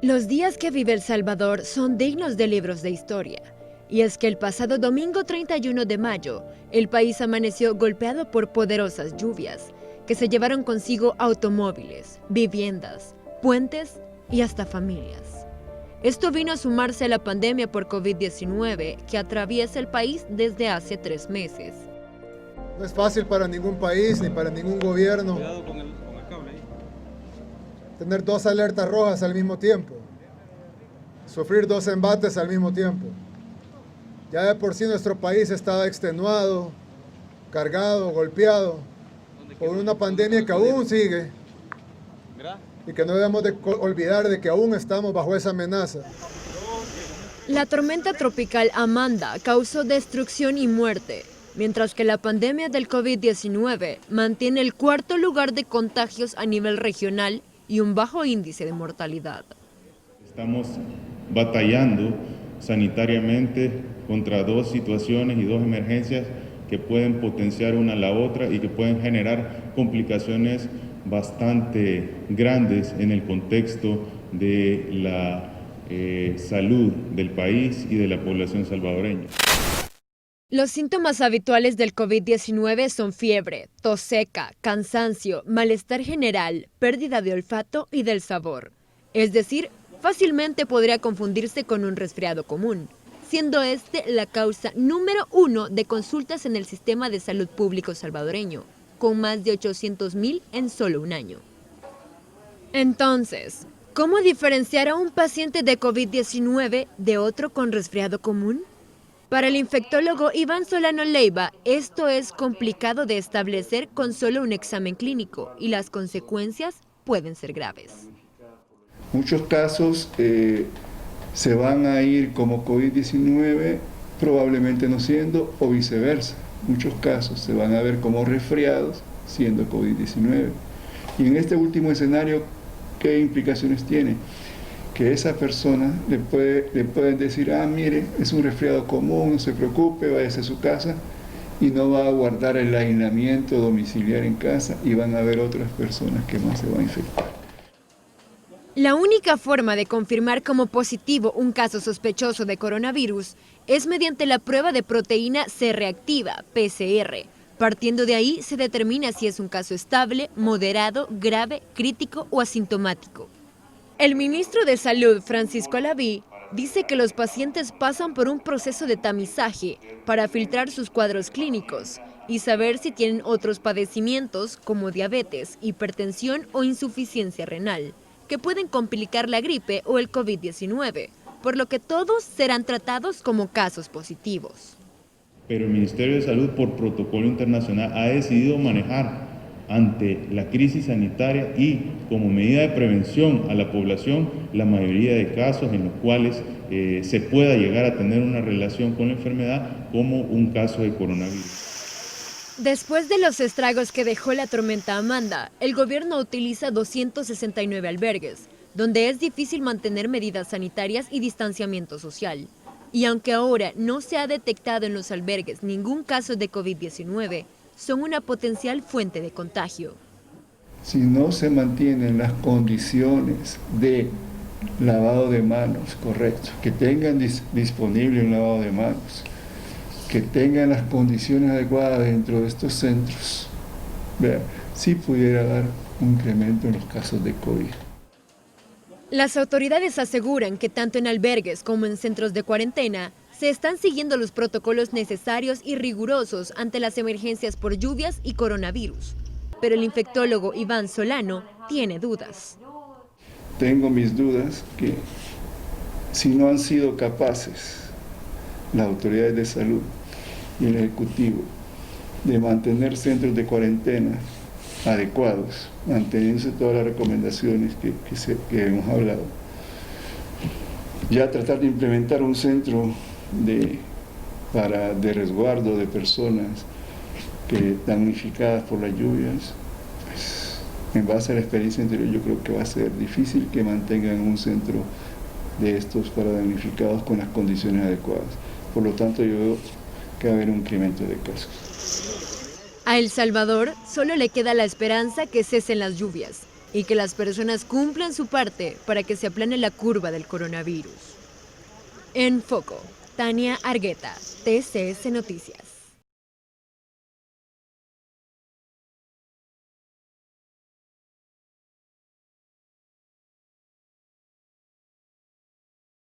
Los días que vive El Salvador son dignos de libros de historia. Y es que el pasado domingo 31 de mayo, el país amaneció golpeado por poderosas lluvias que se llevaron consigo automóviles, viviendas, puentes y hasta familias. Esto vino a sumarse a la pandemia por COVID-19 que atraviesa el país desde hace 3 meses. No es fácil para ningún país ni para ningún gobierno. Cuidado con el cable ahí. Tener 2 alertas rojas al mismo tiempo. Sufrir 2 embates al mismo tiempo. Ya de por sí nuestro país estaba extenuado, cargado, golpeado por una pandemia que aún sigue y que no debemos de olvidar de que aún estamos bajo esa amenaza. La tormenta tropical Amanda causó destrucción y muerte, mientras que la pandemia del COVID-19 mantiene el 4º lugar de contagios a nivel regional y un bajo índice de mortalidad. Estamos batallando sanitariamente contra 2 situaciones y 2 emergencias que pueden potenciar una a la otra y que pueden generar complicaciones bastante grandes en el contexto de la salud del país y de la población salvadoreña. Los síntomas habituales del COVID-19 son fiebre, tos seca, cansancio, malestar general, pérdida de olfato y del sabor. Es decir, fácilmente podría confundirse con un resfriado común, siendo este la causa número 1 de consultas en el sistema de salud público salvadoreño, con más de 800,000 en solo un año. Entonces, ¿cómo diferenciar a un paciente de COVID-19 de otro con resfriado común? Para el infectólogo Iván Solano Leiva, esto es complicado de establecer con solo un examen clínico y las consecuencias pueden ser graves. Muchos casos se van a ir como COVID-19, probablemente no siendo, o viceversa. Muchos casos se van a ver como resfriados, siendo COVID-19. Y en este último escenario, ¿qué implicaciones tiene? Que esa persona le pueden decir, mire, es un resfriado común, no se preocupe, váyase a su casa, y no va a guardar el aislamiento domiciliar en casa y van a haber otras personas que más se van a infectar. La única forma de confirmar como positivo un caso sospechoso de coronavirus es mediante la prueba de proteína C reactiva, PCR. Partiendo de ahí se determina si es un caso estable, moderado, grave, crítico o asintomático. El ministro de Salud, Francisco Alaví, dice que los pacientes pasan por un proceso de tamizaje para filtrar sus cuadros clínicos y saber si tienen otros padecimientos como diabetes, hipertensión o insuficiencia renal, que pueden complicar la gripe o el COVID-19, por lo que todos serán tratados como casos positivos. Pero el Ministerio de Salud, por protocolo internacional, ha decidido manejar ante la crisis sanitaria y como medida de prevención a la población la mayoría de casos en los cuales se pueda llegar a tener una relación con la enfermedad como un caso de coronavirus. Después de los estragos que dejó la tormenta Amanda, el gobierno utiliza 269 albergues, donde es difícil mantener medidas sanitarias y distanciamiento social. Y aunque ahora no se ha detectado en los albergues ningún caso de COVID-19, son una potencial fuente de contagio. Si no se mantienen las condiciones de lavado de manos correcto, que tengan disponible un lavado de manos, que tengan las condiciones adecuadas dentro de estos centros, sí pudiera dar un incremento en los casos de COVID. Las autoridades aseguran que tanto en albergues como en centros de cuarentena se están siguiendo los protocolos necesarios y rigurosos ante las emergencias por lluvias y coronavirus. Pero el infectólogo Iván Solano tiene dudas. Tengo mis dudas que si no han sido capaces las autoridades de salud y el Ejecutivo de mantener centros de cuarentena adecuados, manteniéndose todas las recomendaciones que hemos hablado, ya tratar de implementar un centro de resguardo de personas que damnificadas por las lluvias, pues, en base a la experiencia anterior, yo creo que va a ser difícil que mantengan un centro de estos para damnificados con las condiciones adecuadas. Por lo tanto, yo veo que va a haber un incremento de casos. A El Salvador solo le queda la esperanza que cesen las lluvias y que las personas cumplan su parte para que se aplane la curva del coronavirus. En Foco, Tania Argueta, TCS Noticias.